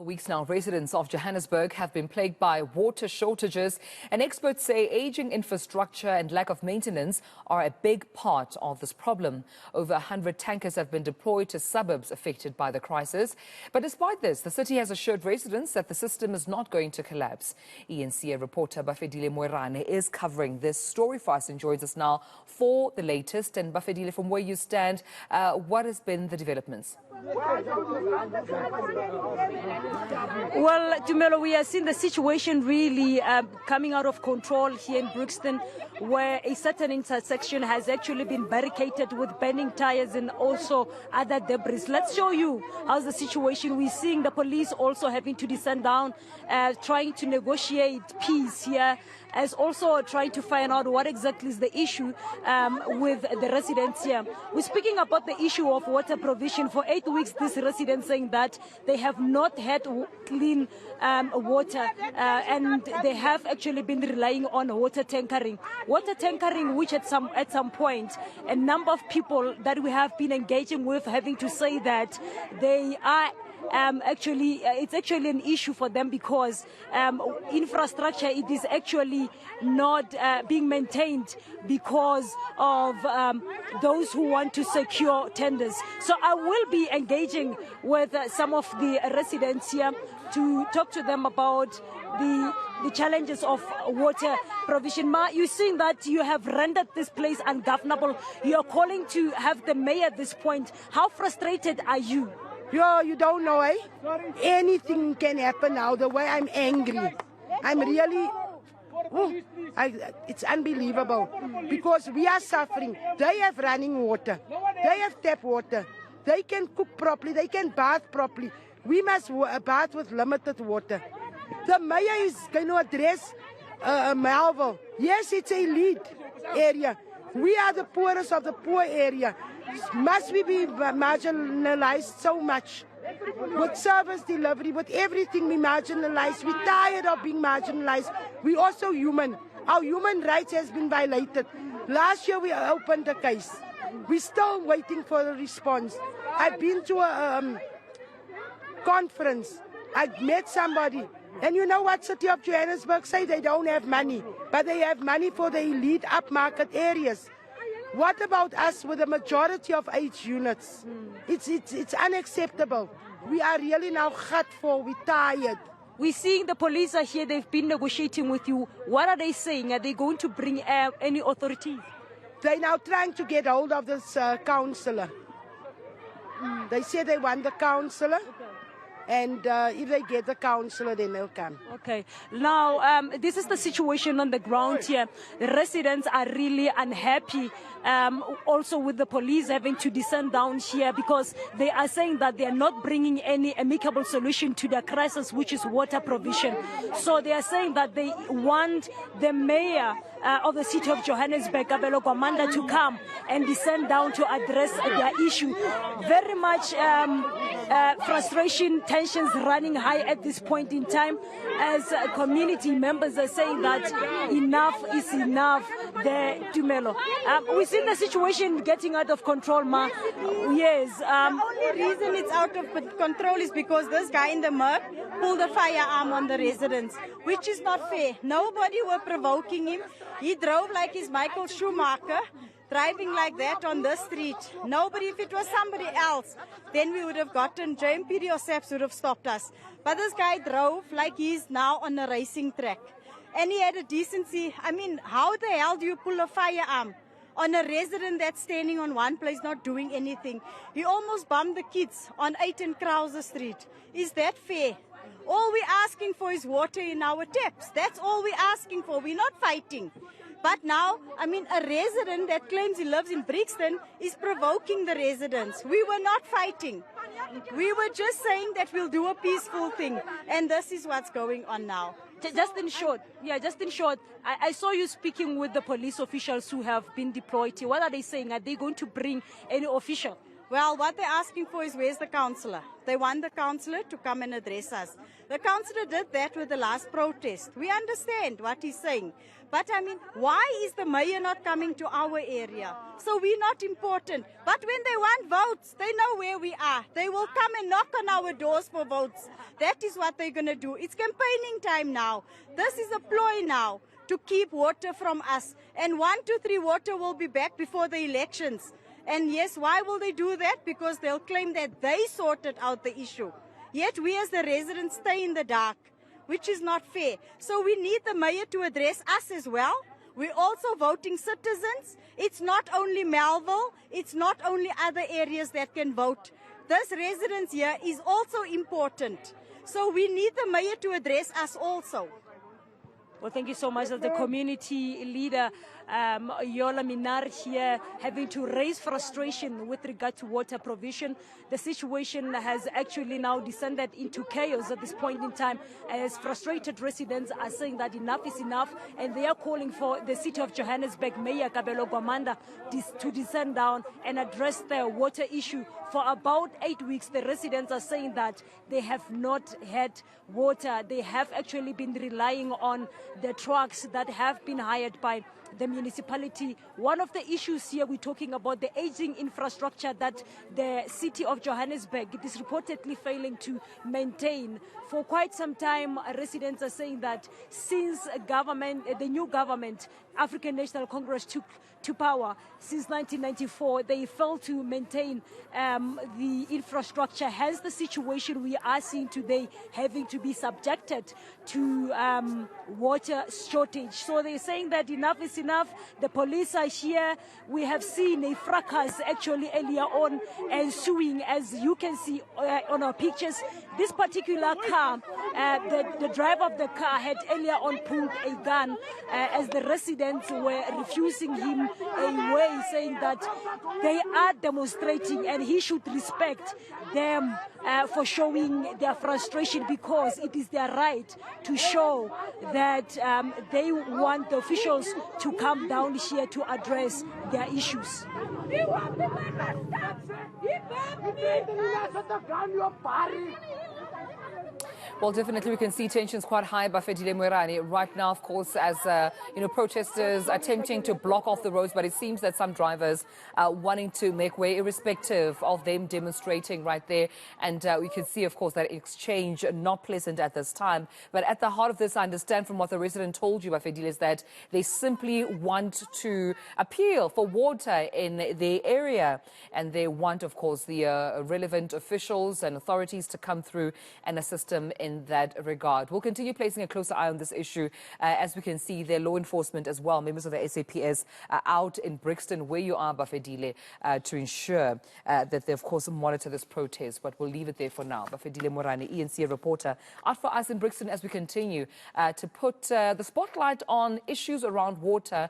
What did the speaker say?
weeks now, residents of Johannesburg have been plagued by water shortages, and experts say aging infrastructure and lack of maintenance are a big part of this problem. Over 100 tankers have been deployed to suburbs affected by the crisis. But despite this, the city has assured residents that the system is not going to collapse. eNCA reporter Bafedile Moerane is covering this story for us and joins us now for the latest. And Bafedile, from where you stand, what has been the developments? Well, Tumelo, we are seeing the situation really coming out of control here in Brixton, where a certain intersection has actually been barricaded with burning tires and also other debris. Let's show you how's the situation. We're seeing the police also having to descend down, trying to negotiate peace here, as also trying to find out what exactly is the issue with the residents here. We're speaking about the issue of water provision. For 8 weeks, these residents saying that they have not had clean water, and they have actually been relying on water tankering. Water tankering, which at some point, a number of people that we have been engaging with having to say that they are it's actually an issue for them because infrastructure, it is actually not being maintained because of those who want to secure tenders. So I will be engaging with some of the residents here to talk to them about the challenges of water provision. Ma, you're saying that you have rendered this place ungovernable. You're calling to have the mayor at this point. How frustrated are you? You don't know, eh? Anything can happen now, the way I'm angry. I'm really... it's unbelievable. Because we are suffering. They have running water. They have tap water. They can cook properly. They can bath properly. We must bath with limited water. The mayor is going to address Melville. Yes, it's a lead area. We are the poorest of the poor area. Must we be marginalized so much? With service delivery, with everything we marginalized. We're tired of being marginalized. We're also human. Our human rights has been violated. Last year we opened a case. We're still waiting for a response. I've been to a conference. I met somebody. And you know what City of Johannesburg say? They don't have money. But they have money for the elite upmarket areas. What about us with a majority of age units? It's unacceptable. We are really now hurtful. We're tired. We're seeing the police are here. They've been negotiating with you. What are they saying? Are they going to bring any authorities? They're now trying to get hold of this councillor. They say they want the councillor. Okay. And if they get the councillor, then they'll come. Okay. Now, this is the situation on the ground here. The residents are really unhappy, also with the police having to descend down here because they are saying that they are not bringing any amicable solution to the crisis, which is water provision. So they are saying that they want the mayor of the city of Johannesburg, Kabelo Kwamanda, to come and descend down to address their issue. Very much frustration, tensions running high at this point in time as community members are saying that enough is enough there, Tumelo. We've seen the situation getting out of control, Ma. Yes. The only reason it's out of control is because this guy in the mud pulled a firearm on the residents, which is not fair. Nobody were provoking him. He drove like he's Michael Schumacher, driving like that on the street. Nobody, if it was somebody else, then we would have gotten, JMPD or SAPS would have stopped us. But this guy drove like he's now on a racing track. And he had a decency. I mean, how the hell do you pull a firearm on a resident that's standing on one place not doing anything? He almost bumped the kids on 8 and Krause Street. Is that fair? All we're asking for is water in our taps. That's all we're asking for. We're not fighting. But now, I mean, a resident that claims he lives in Brixton is provoking the residents. We were not fighting. We were just saying that we'll do a peaceful thing. And this is what's going on now. Just in short, I saw you speaking with the police officials who have been deployed here. What are they saying? Are they going to bring any official? Well, what they're asking for is, where's the councillor? They want the councillor to come and address us. The councillor did that with the last protest. We understand what he's saying. But I mean, why is the mayor not coming to our area? So we're not important. But when they want votes, they know where we are. They will come and knock on our doors for votes. That is what they're going to do. It's campaigning time now. This is a ploy now to keep water from us. And 1, 2, 3 water will be back before the elections. And yes, why will they do that? Because they'll claim that they sorted out the issue. Yet we as the residents stay in the dark, which is not fair. So we need the mayor to address us as well. We're also voting citizens. It's not only Melville, it's not only other areas that can vote. This residence here is also important. So we need the mayor to address us also. Well, thank you so much. As the community leader, Yola Minar here, having to raise frustration with regard to water provision. The situation has actually now descended into chaos at this point in time, as frustrated residents are saying that enough is enough, and they are calling for the city of Johannesburg Mayor Kabelo Gwamanda to descend down and address the water issue. For about 8 weeks, the residents are saying that they have not had water. They have actually been relying on the trucks that have been hired by the municipality. One of the issues here, we're talking about the aging infrastructure that the city of Johannesburg is reportedly failing to maintain. For quite some time, residents are saying that since the new government, African National Congress, took to power since 1994, they failed to maintain the infrastructure. Hence the situation we are seeing today, having to be subjected to water shortage. So they're saying that enough is enough. The police are here. We have seen a fracas actually earlier on ensuing, as you can see on our pictures. This particular car, the driver of the car had earlier on pulled a gun as the residents were refusing him a way, saying that they are demonstrating and he should respect them for showing their frustration, because it is their right to show that they want the officials to come down here to address their issues. Well, definitely we can see tensions quite high, Bafedile Moerane. Right now, of course, as protesters attempting to block off the roads, but it seems that some drivers are wanting to make way irrespective of them demonstrating right there. And we can see, of course, that exchange not pleasant at this time. But at the heart of this, I understand from what the resident told you, Bafedile, is that they simply want to appeal for water in their area. And they want, of course, the relevant officials and authorities to come through and assist them in that regard. We'll continue placing a closer eye on this issue. As we can see, their law enforcement as well, members of the SAPS, out in Brixton, where you are, Bafedile, to ensure that they, of course, monitor this protest. But we'll leave it there for now. Bafedile Moerane, eNCA reporter, out for us in Brixton as we continue to put the spotlight on issues around water.